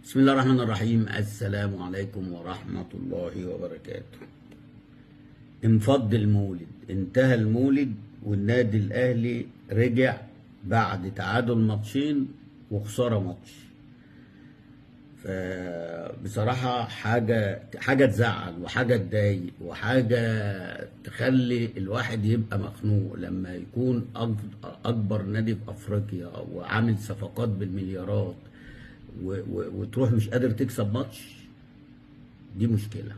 بسم الله الرحمن الرحيم. السلام عليكم ورحمة الله وبركاته. انفض المولد، انتهى المولد والنادي الأهلي رجع بعد تعادل ماتشين وخسارة ماتش. فبصراحة حاجة تزعل وحاجة تضايق وحاجة تخلي الواحد يبقى مخنوق لما يكون أكبر نادي في أفريقيا وعامل صفقات بالمليارات وتروح مش قادر تكسب ماتش. دي مشكلة.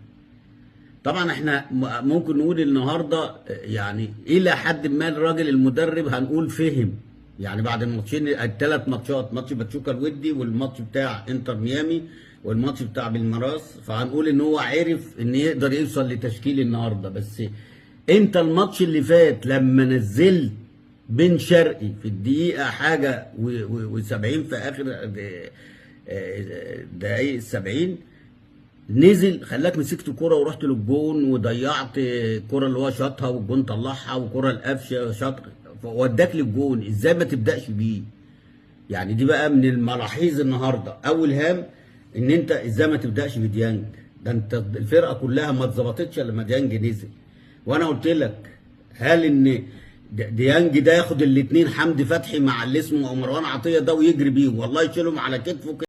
طبعا احنا ممكن نقول النهارده يعني الى حد ما الراجل المدرب هنقول فهم، يعني بعد الماتشين الثلاث ماتشات، ماتش باتشوكا الودي والماتش بتاع انتر ميامي والماتش بتاع بالميراس، فهنقول ان هو عرف ان يقدر يوصل لتشكيل النهارده. بس انت الماتش اللي فات لما نزلت بن شرقي في الدقيقه حاجه و70 في اخر دقايق ال70 نزل خلاك مسكت الكوره ورحت للجون وضيعت الكوره اللي هو شاطها والجون طلعها وكوره القفشه شاط وداك للجون. ازاي ما تبداش بيه؟ يعني دي بقى من الملاحظ النهارده. اول هام ان انت ازاي ما تبداش بديانج، ده انت الفرقه كلها ما اتظبطتش لما ديانج نزل. وانا قلت لك هل ان ديانج ده ياخد الاثنين حمدي فتحي مع اللي اسمه مروان عطيه ده ويجري بيهم والله يشيلهم على كتفه